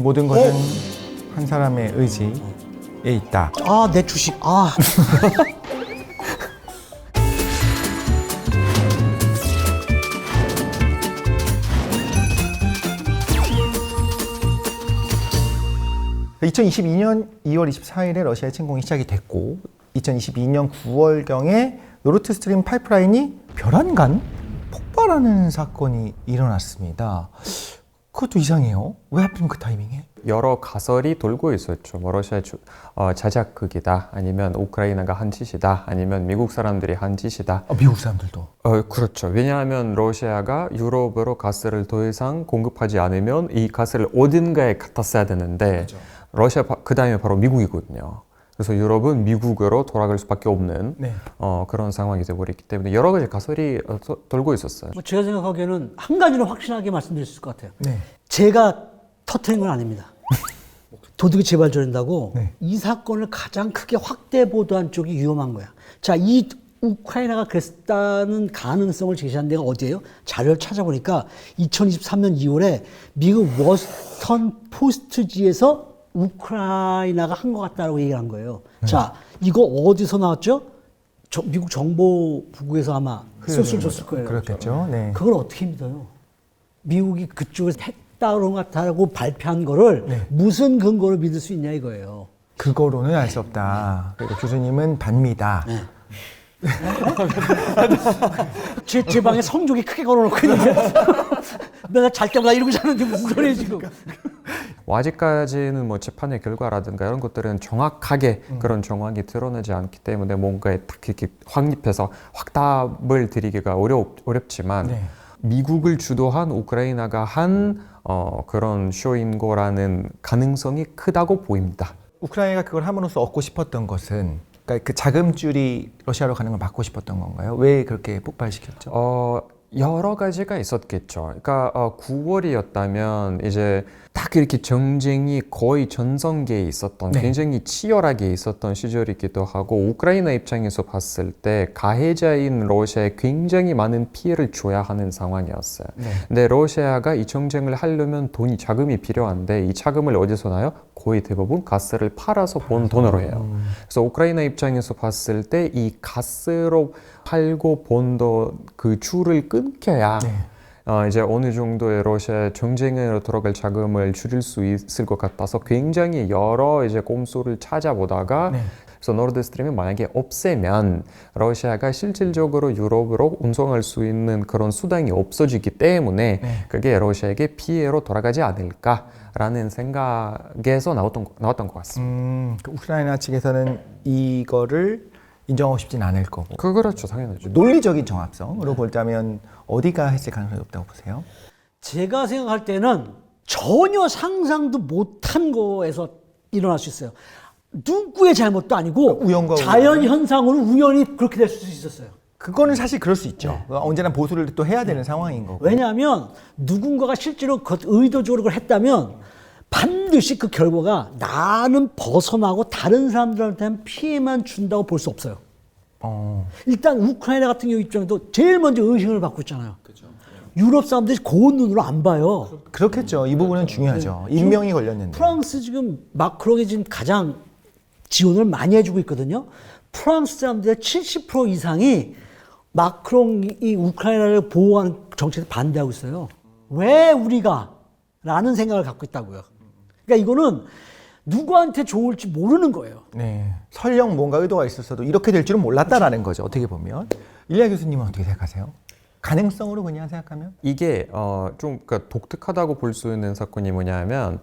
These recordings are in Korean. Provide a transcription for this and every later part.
모든 것은 한 사람의 의지에 있다. 아, 내 주식. 아. (2022년 2월 24일에) 러시아의 침공이 시작이 됐고 2022년 9월경에 노르트 스트림 파이프라인이 별안간 폭발하는 사건이 일어났습니다. 그것도 이상해요. 왜 하필 그 타이밍에? 여러 가설이 돌고 있었죠. 뭐 러시아의 자작극이다, 아니면 우크라이나가 한 짓이다, 아니면 미국 사람들이 한 짓이다. 미국 사람들도. 그렇죠. 왜냐하면 러시아가 유럽으로 가스를 더 이상 공급하지 않으면 이 가스를 어딘가에 갖다 써야 되는데 그렇죠. 러시아 그 다음에 바로 미국이거든요. 그래서 유럽은 미국으로 돌아갈 수밖에 없는 그런 상황이 되어버렸기 때문에 여러 가지 가설이 돌고 있었어요. 뭐 제가 생각하기에는 한 가지는 확실하게 말씀드릴 수 있을 것 같아요. 네. 제가 터트린 건 아닙니다. 도둑이 재발전한다고 네. 이 사건을 가장 크게 확대 보도한 쪽이 위험한 거야. 자, 이 우크라이나가 그랬다는 가능성을 제시한 데가 어디예요? 자료를 찾아보니까 2023년 2월에 미국 워스턴 포스트지에서 우크라이나가 한 것 같다라고 얘기를 한 거예요. 자, 이거 어디서 나왔죠? 미국 정보부에서 아마 소스를 줬을 거예요. 그렇겠죠. 네. 그걸 어떻게 믿어요? 미국이 그쪽에서 했다고 같다고 발표한 거를 무슨 근거로 믿을 수 있냐 이거예요. 그거로는 알 수 없다. 그러니까 교수님은 반미다. 네. 제 방에 성조기 크게 걸어놓고 있는데 내가 잘 때마다 이러고 자는데 무슨 소리야 지금. 아직까지는 뭐 재판의 결과라든가 이런 것들은 정확하게 그런 정황이 드러나지 않기 때문에 뭔가에 딱 이렇게 확립해서 확답을 드리기가 어렵지만 네. 미국을 미국을 주도한 우크라이나가 한 그런 쇼인 거라는 가능성이 크다고 보입니다. 우크라이나가 그걸 함으로써 얻고 싶었던 것은, 그러니까 그 자금줄이 러시아로 가는 걸 막고 싶었던 건가요? 왜 그렇게 폭발시켰죠? 여러 가지가 있었겠죠. 그러니까 9월이었다면 이제 딱 이렇게 전쟁이 거의 전성기에 있었던, 굉장히 치열하게 있었던 시절이기도 하고, 우크라이나 입장에서 봤을 때 가해자인 러시아에 굉장히 많은 피해를 줘야 하는 상황이었어요. 근데 러시아가 이 전쟁을 하려면 자금이 필요한데 이 자금을 어디서 나요? 거의 대부분 가스를 팔아서 번 돈으로 해요. 그래서 우크라이나 입장에서 봤을 때 이 가스로 팔고 번 그 줄을 끊겨야 이제 어느 정도의 러시아 전쟁으로 들어갈 자금을 줄일 수 있을 것 같아서 굉장히 여러 이제 꼼수를 찾아보다가 그래서 노르드 스트림이 만약에 없애면 러시아가 실질적으로 유럽으로 운송할 수 있는 그런 수단이 없어지기 때문에 그게 러시아에게 피해로 돌아가지 않을까라는 생각에서 나왔던 것 같습니다. 그 우크라이나 측에서는 이거를 인정하고 싶진 않을 거고. 그렇죠, 당연하죠. 논리적인 정합성으로 볼다면 어디가 했을 가능성이 높다고 보세요? 제가 생각할 때는 전혀 상상도 못한 거에서 일어날 수 있어요. 누구의 잘못도 아니고 우연과 자연 현상으로 우연히 그렇게 될 수 있었어요. 그거는 사실 그럴 수 있죠. 언제나 보수를 또 해야 되는 상황인 거고. 왜냐하면 누군가가 실제로 의도적으로 그걸 했다면 반드시 그 결과가 나는 벗어나고 다른 사람들한테는 피해만 준다고 볼 수 없어요. 일단 우크라이나 같은 경우 입장에도 제일 먼저 의심을 받고 있잖아요. 유럽 사람들이 고운 눈으로 안 봐요. 그렇겠죠. 이 부분은 중요하죠. 인명이 걸렸는데. 프랑스 지금 마크롱이 지금 가장 지원을 많이 해주고 있거든요. 프랑스 사람들의 70% 이상이 마크롱이 우크라이나를 보호하는 정책에 반대하고 있어요. 왜 우리가? 라는 생각을 갖고 있다고요. 그러니까 이거는 누구한테 좋을지 모르는 거예요. 네. 설령 뭔가 의도가 있었어도 이렇게 될 줄은 몰랐다라는 거죠. 어떻게 보면. 일리아 교수님은 어떻게 생각하세요? 가능성으로 그냥 생각하면? 이게 좀 그러니까 독특하다고 볼 수 있는 사건이 뭐냐면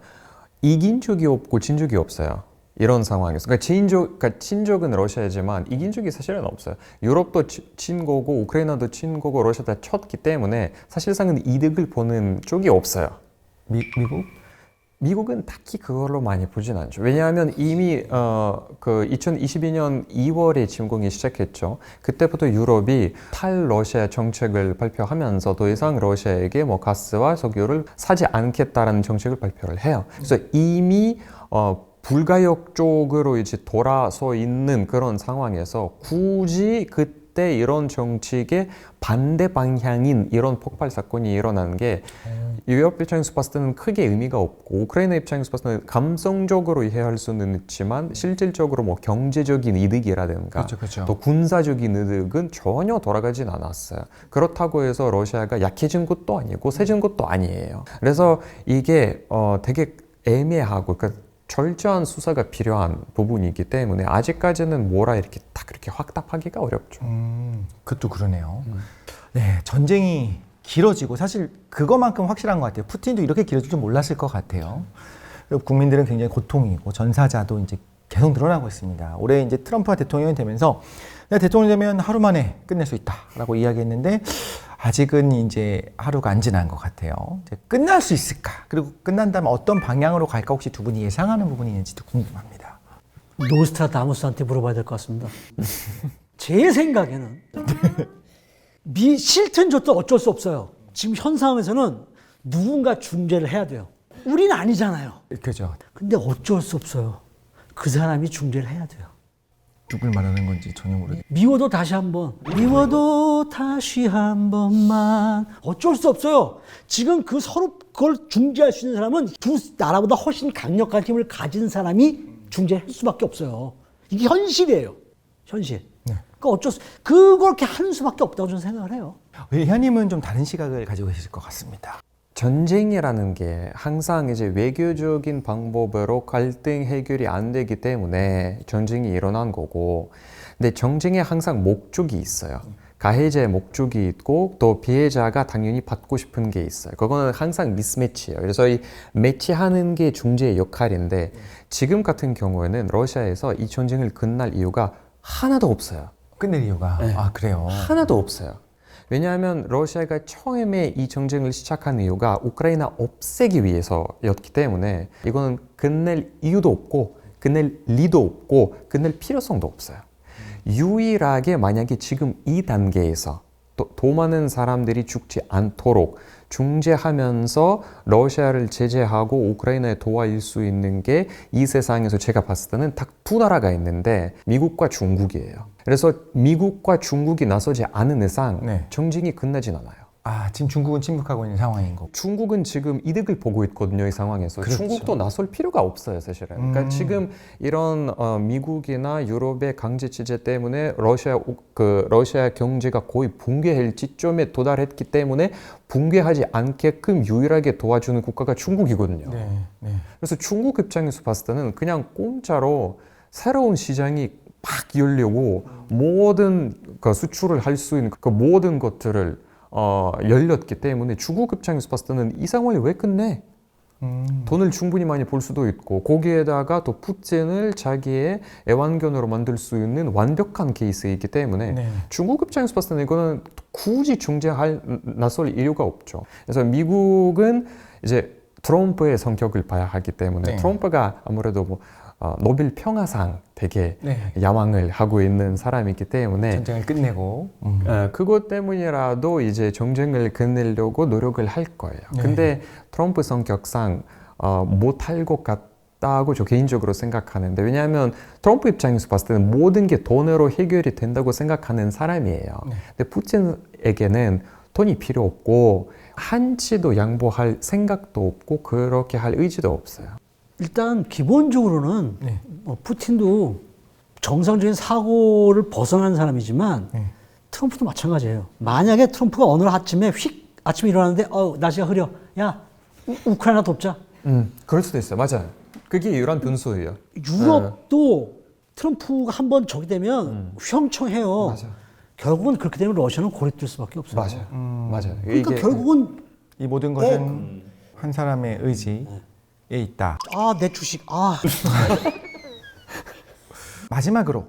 이긴 적이 없고 진 적이 없어요. 이런 상황에서. 그러니까 친족은 러시아지만 이긴 적이 사실은 없어요. 유럽도 친 거고 우크라이나도 친 거고 러시아도 다 쳤기 때문에 사실상은 이득을 보는 쪽이 없어요. 미국? 미국은 딱히 그걸로 많이 보진 않죠. 왜냐하면 이미 그 2022년 2월에 침공이 시작했죠. 그때부터 유럽이 탈러시아 정책을 발표하면서 더 이상 러시아에게 뭐 가스와 석유를 사지 않겠다라는 정책을 발표를 해요. 그래서 이미 불가역 쪽으로 이제 돌아서 있는 그런 상황에서 굳이 그 그때 이런 정책의 반대 방향인 이런 폭발 사건이 일어나는 게 유럽 입장에서 봤을 때는 크게 의미가 없고 우크라이나 입장에서 봤을 때는 감성적으로 이해할 수는 있지만 실질적으로 뭐 경제적인 이득이라든가 그렇죠. 또 군사적인 이득은 전혀 돌아가진 않았어요. 그렇다고 해서 러시아가 약해진 것도 아니고 세진 것도 아니에요. 그래서 이게 되게 애매하고 그러니까 철저한 수사가 필요한 부분이기 때문에 아직까지는 뭐라 이렇게 딱 그렇게 확답하기가 어렵죠. 그것도 그러네요. 네, 전쟁이 길어지고 사실 그것만큼 확실한 것 같아요. 푸틴도 이렇게 길어질 줄 몰랐을 것 같아요. 그리고 국민들은 굉장히 고통이고 전사자도 이제 계속 늘어나고 있습니다. 올해 이제 트럼프가 대통령이 되면서 내가 대통령 되면 하루 만에 끝낼 수 있다라고 이야기했는데 아직은 이제 하루가 안 지난 것 같아요. 이제 끝날 수 있을까? 그리고 끝난다면 어떤 방향으로 갈까? 혹시 두 분이 예상하는 부분이 있는지도 궁금합니다. 노스트라다무스한테 물어봐야 될 것 같습니다. 제 생각에는 싫든 좋든 어쩔 수 없어요. 지금 현 상황에서는 누군가 중재를 해야 돼요. 우리는 아니잖아요. 그죠. 근데 어쩔 수 없어요. 그 사람이 중재를 해야 돼요. 누굴 말하는 건지 전혀 모르겠어요. 미워도 다시 한 번만. 어쩔 수 없어요. 지금 그 서로 그걸 중재할 수 있는 사람은 두 나라보다 훨씬 강력한 힘을 가진 사람이 중재할 수밖에 없어요. 이게 현실이에요. 현실. 네. 그러니까 그걸 이렇게 하는 수밖에 없다고 저는 생각을 해요. 의현님은 좀 다른 시각을 가지고 계실 것 같습니다. 전쟁이라는 게 항상 이제 외교적인 방법으로 갈등 해결이 안 되기 때문에 전쟁이 일어난 거고, 근데 전쟁에 항상 목적이 있어요. 가해자의 목적이 있고 또 피해자가 당연히 받고 싶은 게 있어요. 그거는 항상 미스매치예요. 그래서 이 매치하는 게 중재의 역할인데 지금 같은 경우에는 러시아에서 이 전쟁을 끝날 이유가 하나도 없어요. 끝낼 이유가 네. 아 그래요. 하나도 없어요. 왜냐하면 러시아가 처음에 이 전쟁을 시작한 이유가 우크라이나 없애기 위해서였기 때문에 이거는 끝낼 이유도 없고 끝낼 리도 없고 끝낼 필요성도 없어요. 유일하게 만약에 지금 이 단계에서 더 많은 사람들이 죽지 않도록 중재하면서 러시아를 제재하고 우크라이나에 도와줄 수 있는 게 이 세상에서 제가 봤을 때는 딱 두 나라가 있는데 미국과 중국이에요. 그래서 미국과 중국이 나서지 않은 이상 네. 전쟁이 끝나진 않아요. 아 지금 중국은 침묵하고 있는 상황인 거고. 중국은 지금 이득을 보고 있거든요, 이 상황에서. 그렇죠. 중국도 나설 필요가 없어요, 사실은. 그러니까 지금 이런 미국이나 유럽의 강제 제재 때문에 러시아 경제가 거의 붕괴할 지점에 도달했기 때문에 붕괴하지 않게끔 유일하게 도와주는 국가가 중국이거든요. 네. 그래서 중국 입장에서 봤을 때는 그냥 공짜로 새로운 시장이 막 열리고 모든 그 수출을 할 수 있는 그 모든 것들을 열렸기 때문에 중국 입장에서 봤을 때는 이 상황을 왜 끝내? 돈을 충분히 많이 벌 수도 있고 거기에다가 또 푸틴을 자기의 애완견으로 만들 수 있는 완벽한 케이스이기 때문에 네. 중국 입장에서 봤을 때는 이거는 굳이 나설 이유가 없죠. 그래서 미국은 이제 트럼프의 성격을 봐야 하기 때문에 네. 트럼프가 아무래도 뭐 노벨 평화상 되게 네. 야망을 하고 있는 사람이기 때문에 전쟁을 끝내고. 그것 때문이라도 이제 전쟁을 끝내려고 노력을 할 거예요. 네. 근데 트럼프 성격상 못할 것 같다고 저 개인적으로 생각하는데 왜냐하면 트럼프 입장에서 봤을 때는 모든 게 돈으로 해결이 된다고 생각하는 사람이에요. 네. 근데 푸틴에게는 돈이 필요 없고 한치도 양보할 생각도 없고 그렇게 할 의지도 없어요. 일단 기본적으로는 네. 푸틴도 정상적인 사고를 벗어난 사람이지만 네. 트럼프도 마찬가지예요. 만약에 트럼프가 어느 아침에 아침에 일어났는데 날씨가 흐려. 야 우크라이나 돕자. 그럴 수도 있어요. 맞아요. 그게 유일한 변수예요. 유럽도 트럼프가 한번 저기 되면 휘청해요. 맞아. 결국은 그렇게 되면 러시아는 고립될 수밖에 없어요. 맞아요. 맞아요. 그러니까 결국은 이 모든 것은 한 사람의 의지에 있다. 내 주식 마지막으로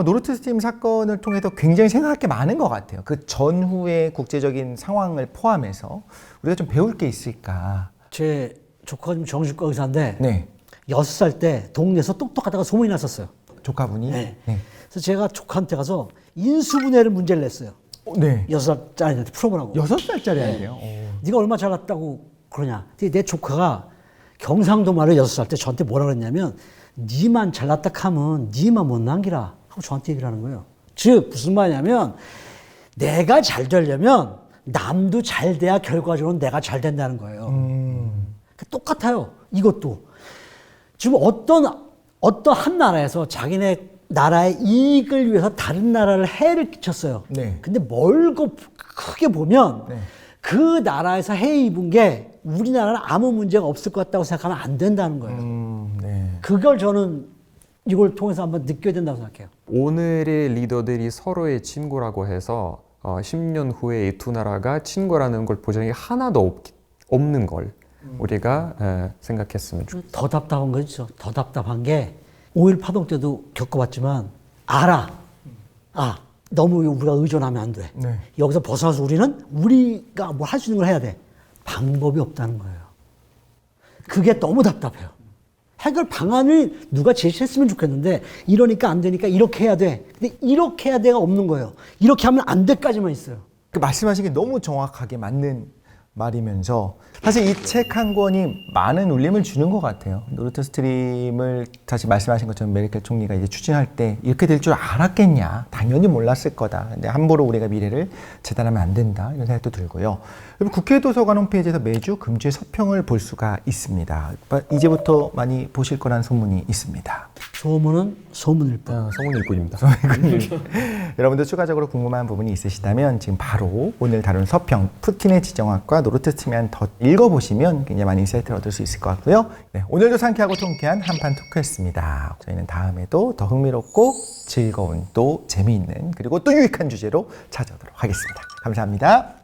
노르트스트림 사건을 통해서 굉장히 생각할 게 많은 것 같아요. 그 전후의 국제적인 상황을 포함해서 우리가 좀 배울 게 있을까. 제 조카가 지금 정신과 의사인데 네. 6살 때 동네에서 똑똑하다가 소문이 났었어요. 조카분이. 네. 네. 그래서 제가 조카한테 가서 인수분해를 문제를 냈어요. 네. 6살짜리한테 풀어보라고. 6살짜리 아니에요? 네가 얼마 잘났다고 그러냐. 근데 내 조카가 경상도 말을 6살 때 저한테 뭐라 그랬냐면 니만 잘났다 하면 니만 못 남기라 하고 저한테 얘기를 하는 거예요. 즉 무슨 말이냐면 내가 잘 되려면 남도 잘 돼야 결과적으로 내가 잘 된다는 거예요. 똑같아요. 이것도 지금 어떤 한 나라에서 자기네 나라의 이익을 위해서 다른 나라를 해를 끼쳤어요. 네. 근데 멀고 크게 보면 네. 그 나라에서 해 입은 게 우리나라는 아무 문제가 없을 것 같다고 생각하면 안 된다는 거예요. 네. 그걸 저는 이걸 통해서 한번 느껴야 된다고 생각해요. 오늘의 리더들이 서로의 친구라고 해서 10년 후에 이 두 나라가 친구라는 걸 보장이 하나도 없는 걸 우리가 생각했으면 좋겠어요. 더 답답한 거죠. 더 답답한 게 5.1 파동 때도 겪어봤지만 알아. 너무 우리가 의존하면 안 돼. 네. 여기서 벗어나서 우리가 뭐 할 수 있는 걸 해야 돼. 방법이 없다는 거예요. 그게 너무 답답해요. 해결 방안을 누가 제시했으면 좋겠는데 이러니까 안 되니까 이렇게 해야 돼. 근데 이렇게 해야 돼가 없는 거예요. 이렇게 하면 안 돼까지만 있어요. 그 말씀하신 게 너무 정확하게 맞는 말이면서 사실 이 책 한 권이 많은 울림을 주는 것 같아요. 노르트 스트림을 다시 말씀하신 것처럼 메르켈 총리가 이제 추진할 때 이렇게 될 줄 알았겠냐? 당연히 몰랐을 거다. 근데 함부로 우리가 미래를 재단하면 안 된다. 이런 생각도 들고요. 그리고 국회 도서관 홈페이지에서 매주 금주의 서평을 볼 수가 있습니다. 이제부터 많이 보실 거라는 소문이 있습니다. 소문은 소문일 뿐. 성훈 일꾼입니다. 여러분들 추가적으로 궁금한 부분이 있으시다면 지금 바로 오늘 다룬 서평 푸틴의 지정학과 노르트 스트림을 더 읽어보시면 굉장히 많은 인사이트를 얻을 수 있을 것 같고요. 네, 오늘도 상쾌하고 통쾌한 한판 토크였습니다. 저희는 다음에도 더 흥미롭고 즐거운 또 재미있는 그리고 또 유익한 주제로 찾아오도록 하겠습니다. 감사합니다.